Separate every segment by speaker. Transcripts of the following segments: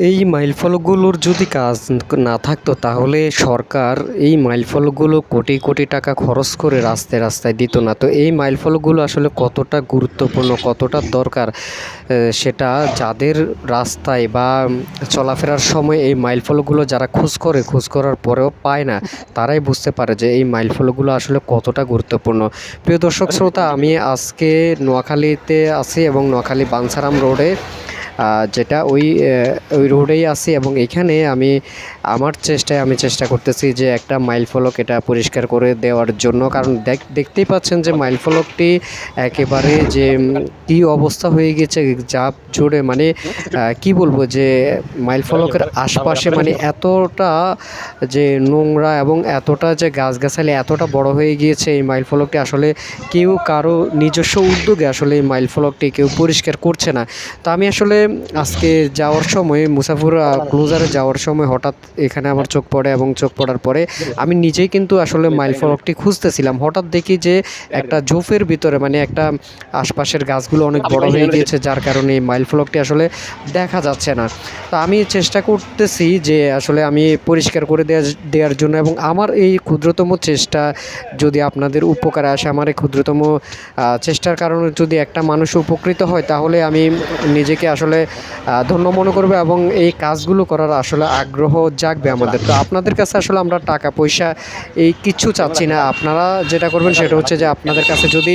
Speaker 1: এই মাইলফলকগুলোর যদি কাজ না থাকতো তাহলে সরকার এই মাইলফলকগুলো কোটি কোটি টাকা খরচ করে রাস্তায় রাস্তায় দিত না। তো এই মাইলফলকগুলো আসলে কতটা গুরুত্বপূর্ণ, কতটা দরকার, সেটা যাদের রাস্তায় বা চলাফেরার সময় এই মাইলফলকগুলো যারা খোঁজ করার পরেও পায় না, তারাই বুঝতে পারে যে এই মাইলফলকগুলো আসলে কতটা গুরুত্বপূর্ণ। প্রিয় দর্শক শ্রোতা, আমি আজকে নোয়াখালীতে আছি এবং নোয়াখালী বাঞ্ছারাম রোডে, যেটা ওই রোডেই আছি এবং এখানে আমার চেষ্টায় আমি চেষ্টা করতেছি যে একটা মাইল ফলক এটা পরিষ্কার করে দেওয়ার জন্য। কারণ দেখতেই পাচ্ছেন যে মাইল ফলকটি একেবারে যে কী অবস্থা হয়ে গেছে চাপ জোরে, মানে কি বলবো যে মাইল ফলকের আশপাশে মানে এতটা যে নোংরা এবং এতটা যে গাছগাছালি এতটা বড় হয়ে গিয়েছে, এই মাইল ফলকটি আসলে কেউ কারো নিজস্ব উদ্যোগে আসলে এই মাইল ফলকটি কেউ পরিষ্কার করছে না। তো আমি আসলে আজকে যাওয়ার সময় মুসাফির ক্লোজারে যাওয়ার সময় হঠাৎ এখানে আমার চোখ পড়ে এবং চোখ পড়ার পরে আমি নিজেই কিন্তু আসলে মাইল ফলকটি খুঁজতেছিলাম। হঠাৎ দেখি যে একটা ঝোপের ভিতরে মানে একটা আশপাশের গাছগুলো অনেক বড় হয়ে গিয়েছে, যার কারণে এই মাইল ফলকটি আসলে দেখা যাচ্ছে না। তো আমি চেষ্টা করতেছি যে আসলে আমি পরিষ্কার করে দেওয়ার জন্য, এবং আমার এই ক্ষুদ্রতম চেষ্টা যদি আপনাদের উপকারে আসে, আমার এই ক্ষুদ্রতম চেষ্টার কারণে যদি একটা মানুষ উপকৃত হয়, তাহলে আমি নিজেকে আসলে ধন্য মনে করবে এবং এই কাজগুলো করার আসলে আগ্রহ জাগবে আমাদের। তো আপনাদের কাছে আসলে আমরা টাকা পয়সা এই কিচ্ছু চাচ্ছি না। আপনারা যেটা করবেন সেটা হচ্ছে যে আপনাদের কাছে যদি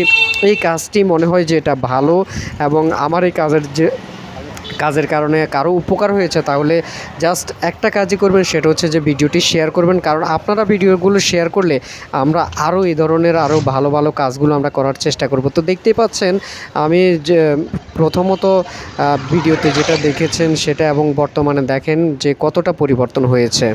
Speaker 1: এই কাজটি মনে হয় যে এটা ভালো এবং আমার এই কাজের কারণে কারো উপকার হয়েছে, তাহলে জাস্ট একটা কাজই করবেন, সেটা হচ্ছে যে ভিডিওটি শেয়ার করবেন। কারণ আপনারা ভিডিওগুলো শেয়ার করলে আমরা আরও এই ধরনের আরও ভালো ভালো কাজগুলো আমরা করার চেষ্টা করব। তো দেখতেই পাচ্ছেন আমি যে প্রথমত ভিডিওতে যেটা দেখেছেন সেটা এবং বর্তমানে দেখেন যে কতটা পরিবর্তন হয়েছে।